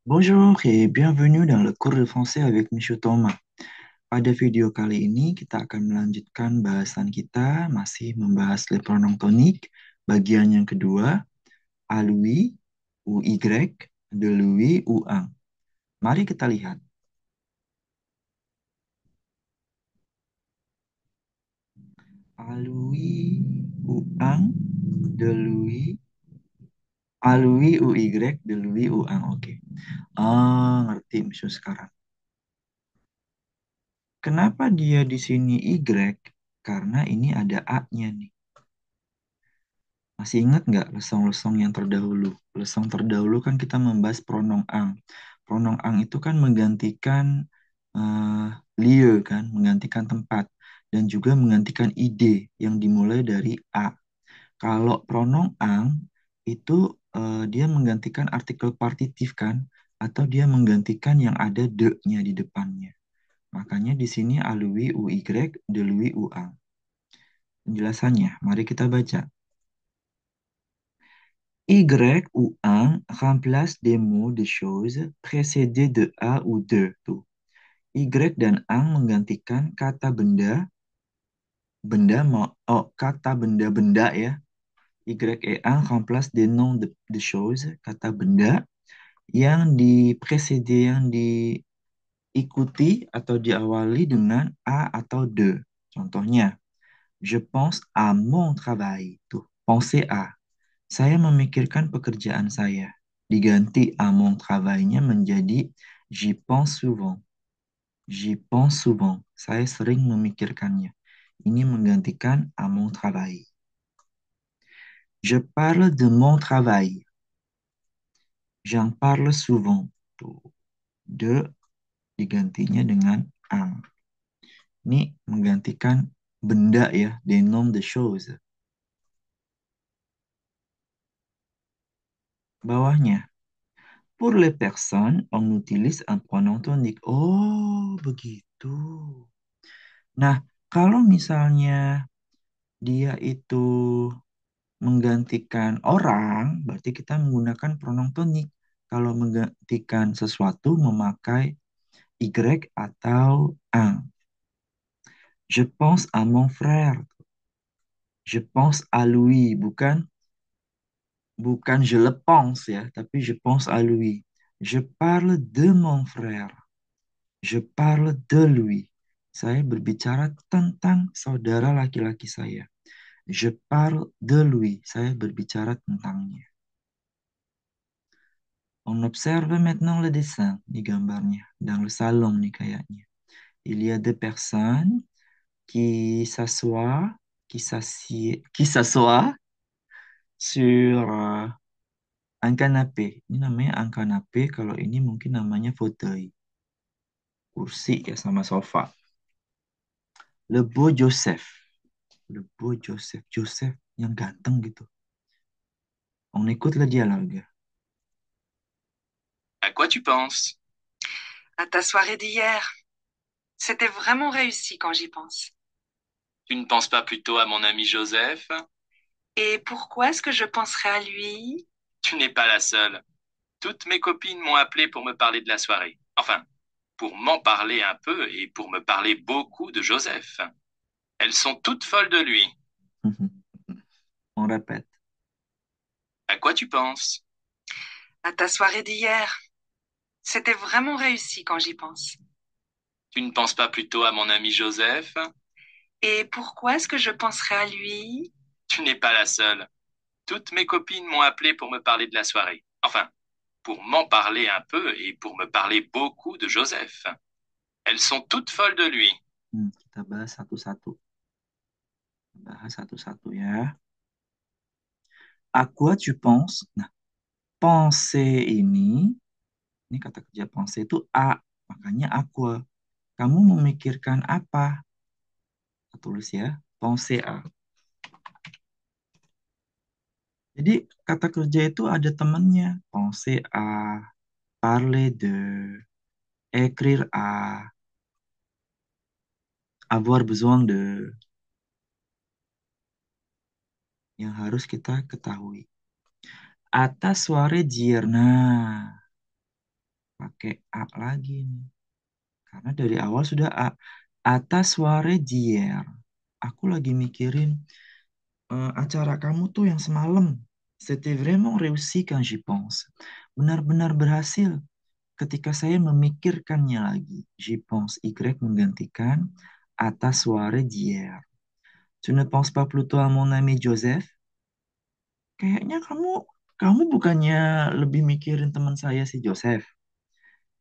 Bonjour et bienvenue dans le cours de français avec Monsieur Thomas. Pada video kali ini kita akan melanjutkan bahasan kita masih membahas le pronom tonique, bagian yang kedua, à lui, ou y, de lui ou un. Mari kita lihat. À lui ou un, de lui, à lui ou y, de lui ou un. Oke. Ah, ngerti Monsieur sekarang. Kenapa dia di sini y? Karena ini ada a-nya nih. Masih ingat nggak lesong-lesong yang terdahulu? Lesong terdahulu kan kita membahas pronom ang. Pronom ang itu kan menggantikan eh, lieu kan, menggantikan tempat dan juga menggantikan ide yang dimulai dari a. Kalau pronom ang itu dia menggantikan artikel partitif kan, atau dia menggantikan yang ada de-nya di depannya. Makanya di sini a lui u y, de lui u ang. Penjelasannya, mari kita baca. Y ou un remplace des mots, des choses précédées de a ou de. Tuh. Y dan ang menggantikan kata benda, kata benda-benda ya. Y et un remplace des noms de choses, kata benda yang di-précédé, yang diikuti atau diawali dengan a atau de. Contohnya, je pense à mon travail. Tuh, penser à. Saya memikirkan pekerjaan saya. Diganti à mon travail-nya menjadi j'y pense souvent. J'y pense souvent. Saya sering memikirkannya. Ini menggantikan à mon travail. Je parle de mon travail. J'en parle souvent. Tuh. De digantinya dengan ang. Ini menggantikan benda ya, des noms de choses. Bawahnya, pour les personnes, on utilise un pronom tonique. Oh, begitu. Nah, kalau misalnya dia itu menggantikan orang, berarti kita menggunakan pronom tonik. Kalau menggantikan sesuatu memakai y atau un. Je pense à mon frère. Je pense à lui, bukan je le pense ya, tapi je pense à lui. Je parle de mon frère. Je parle de lui. Saya berbicara tentang saudara laki-laki saya. Je parle de lui. Saya berbicara tentangnya. On observe maintenant le dessin di gambarnya. Dans le salon nih kayaknya. Il y a deux personnes qui s'assoient, qui s'assoient sur un canapé. Ini namanya un canapé, kalau ini mungkin namanya fauteuil. Kursi ya sama sofa. Le beau Joseph. Le beau Joseph. Joseph yang ganteng gitu. On écoute le dialogue. À quoi tu penses? À ta soirée d'hier. C'était vraiment réussi quand j'y pense. Tu ne penses pas plutôt à mon ami Joseph? Et pourquoi est-ce que je penserais à lui? Tu n'es pas la seule. Toutes mes copines m'ont appelé pour me parler de la soirée. Enfin, pour m'en parler un peu et pour me parler beaucoup de Joseph. Elles sont toutes folles de lui. On répète. À quoi tu penses? À ta soirée d'hier. C'était vraiment réussi quand j'y pense. Tu ne penses pas plutôt à mon ami Joseph? Et pourquoi est-ce que je penserais à lui? Tu n'es pas la seule. Toutes mes copines m'ont appelé pour me parler de la soirée. Enfin, pour m'en parler un peu et pour me parler beaucoup de Joseph. Elles sont toutes folles de lui. Kita bahas satu-satu. Bahas satu-satu ya. À quoi tu penses? Nah, penser ini kata kerja penser itu a, makanya aqua. Kamu memikirkan apa? Kita tulis ya, penser a. Jadi kata kerja itu ada temannya. Penser a, parler de, écrire a, avoir besoin de, yang harus kita ketahui. Atas suara d'hier. Nah, pakai A lagi nih. Karena dari awal sudah A. Atas soirée d'hier. Aku lagi mikirin acara kamu tuh yang semalam. C'était vraiment réussi quand j'y pense. Benar-benar berhasil ketika saya memikirkannya lagi. J'y pense. Y menggantikan atas soirée d'hier. Tu ne penses pas plutôt à mon ami Joseph? Kayaknya kamu bukannya lebih mikirin teman saya si Joseph.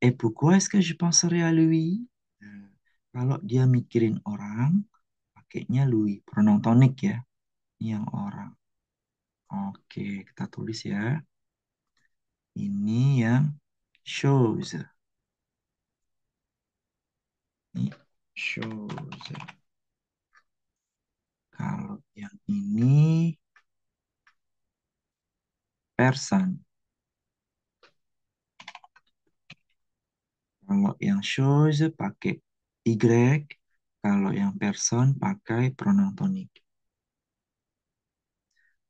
Et pourquoi est-ce que je penserais à lui? Nah, kalau dia mikirin orang, pakainya lui, pronom tonik ya, yang orang. Oke, kita tulis ya. Ini yang shows. Ini shows. Kalau yang ini person. Kalau yang shows pakai Y, kalau yang person pakai pronom tonik.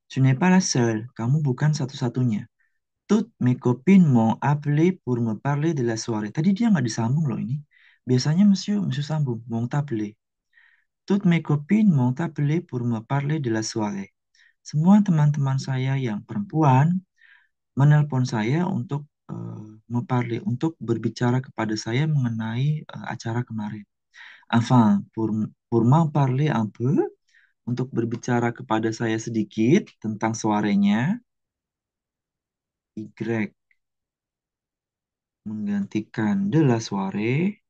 Tu n'es pas la seule, kamu bukan satu-satunya. Toutes mes copines m'ont appelé pour me parler de la soirée. Tadi dia nggak disambung loh ini. Biasanya monsieur sambung, m'ont appelé. Toutes mes copines m'ont appelé pour me parler de la soirée. Semua teman-teman saya yang perempuan menelpon saya untuk untuk berbicara kepada saya mengenai acara kemarin. Enfin, pour m'en parler un peu, untuk berbicara kepada saya sedikit tentang soirenya, Y menggantikan de la soirée,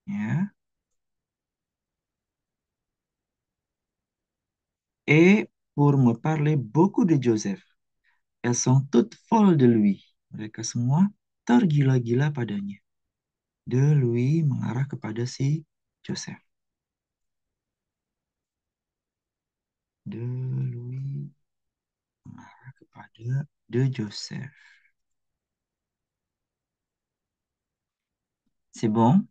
ya, et pour me parler beaucoup de Joseph. Elles sont toutes folles de lui. Mereka semua tergila-gila padanya. De lui mengarah kepada si Joseph. De lui mengarah kepada de Joseph. C'est bon?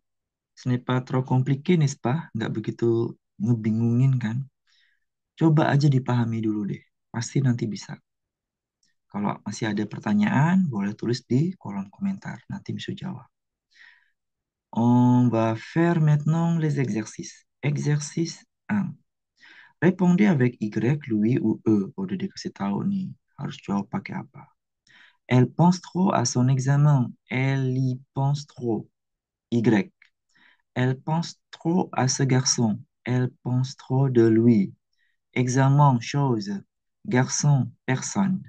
Ce n'est pas trop compliqué, n'est-ce pas? Nggak begitu ngebingungin kan? Coba aja dipahami dulu deh. Pasti nanti bisa. Kalau masih ada pertanyaan, boleh tulis di kolom komentar. Nanti bisa jawab. On va faire maintenant les exercices. Exercice 1. Répondez avec Y, lui ou E. Udah dikasih tahu nih. Harus jawab pakai apa. Elle pense trop à son examen. Elle y pense trop. Y. Elle pense trop à ce garçon. Elle pense trop de lui. Examen, chose. Garçon, personne.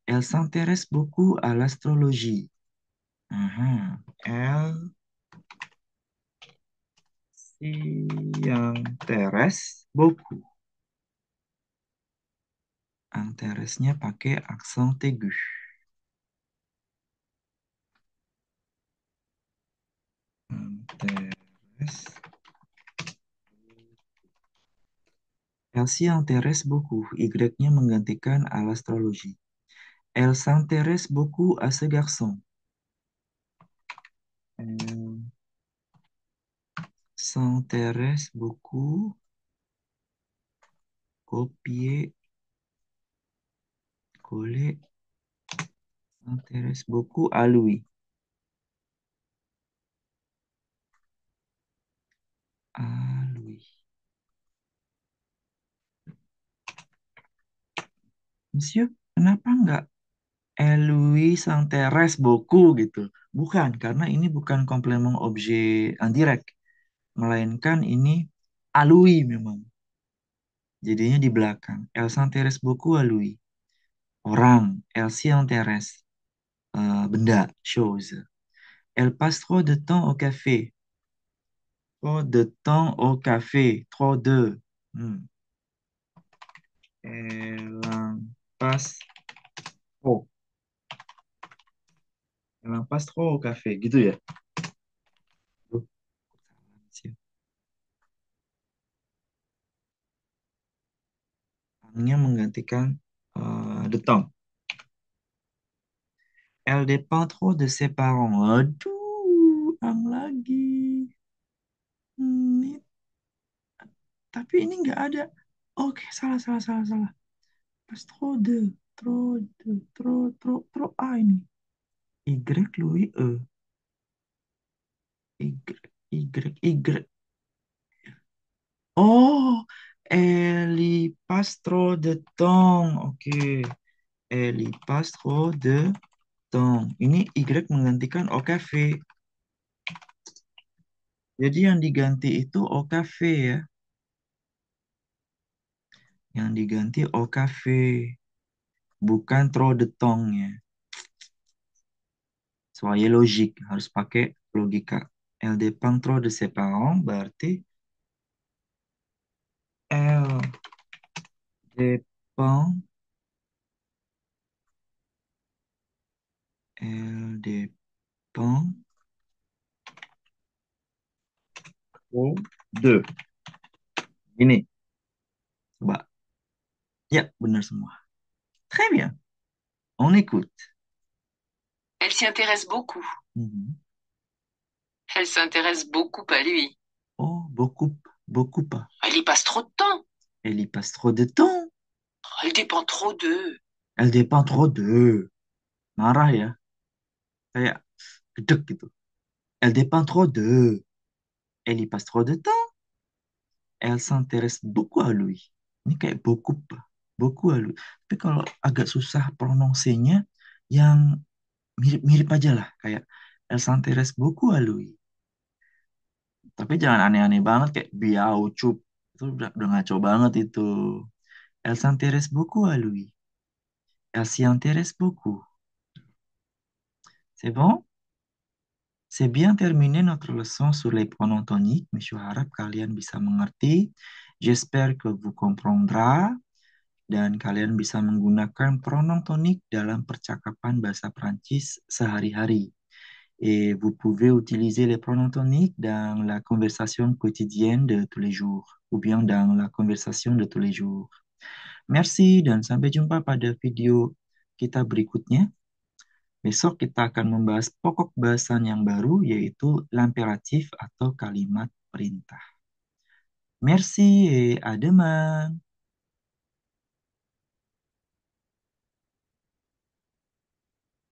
Elle s'intéresse beaucoup à l'astrologie. Mhm. Elle s'intéresse beaucoup. Intéresse-nya pakai aksen aigu. Intéresse. Elle s'y intéresse beaucoup. Y-nya menggantikan à l'astrologie. Elle s'intéresse beaucoup à ce garçon. Elle s'intéresse beaucoup. Copier, coller. S'intéresse beaucoup à lui. À lui. Monsieur, kenapa enggak lui s'intéresse beaucoup gitu? Bukan, karena ini bukan komplement objet indirect. Melainkan ini à lui memang. Jadinya di belakang. Elle s'intéresse beaucoup à lui. Orang. Elle s'y intéresse. Benda. Chose. Elle passe trop de temps au café. Trop de temps au café. Trop de. Hmm. Elle en passe trop. Elle en passe trop au café. Gitu ya? Duh, siap. Nya menggantikan the temps. Elle dépend trop de ses parents. Aduh, ang lagi. Ini, tapi ini nggak ada. Oke, salah, salah, salah, salah. Pas trop de, trop, A ini. Y Louis E. Y, Y. Oh, elle passe trop de temps. Oke. Elle passe trop de temps. Ini Y menggantikan O cafe. Jadi yang diganti itu O cafe ya. Yang diganti O cafe. Bukan trop de temps ya. Soalnya logik. Harus pakai logika. Elle dépend trop de ses parents. Berarti elle dépend. Elle dépend trop de. Ini. Coba. Ya, benar semua. Très bien. On écoute. Elle s'y intéresse beaucoup. Mhm. Elle s'intéresse beaucoup à lui. Oh, beaucoup, beaucoup pas. Elle y passe trop de temps. Elle y passe trop de temps. Elle dépend trop d'eux. Elle dépend trop de. Marah ya. Kayak gedek gitu. Elle dépend trop de. Elle y passe trop de temps. Elle s'intéresse beaucoup à lui. Ini kayak beaucoup pas. Beaucoup à lui. Tapi kalau agak susah prononcenya, yang mirip-mirip aja lah. Kayak elle s'intéresse beaucoup à lui. Tapi jangan aneh-aneh banget kayak biau cup. Itu udah ngaco banget itu. Elle s'intéresse beaucoup à lui. Elle s'y intéresse beaucoup. C'est bon? C'est bien terminé notre leçon sur les pronoms toniques. Monsieur harap kalian bisa mengerti. J'espère que vous comprendra. Dan kalian bisa menggunakan pronom tonik dalam percakapan bahasa Prancis sehari-hari. Et vous pouvez utiliser les pronoms toniques dans la conversation quotidienne de tous les jours, ou bien dans la conversation de tous les jours. Merci dan sampai jumpa pada video kita berikutnya. Besok kita akan membahas pokok bahasan yang baru, yaitu l'impératif atau kalimat perintah. Merci et à demain.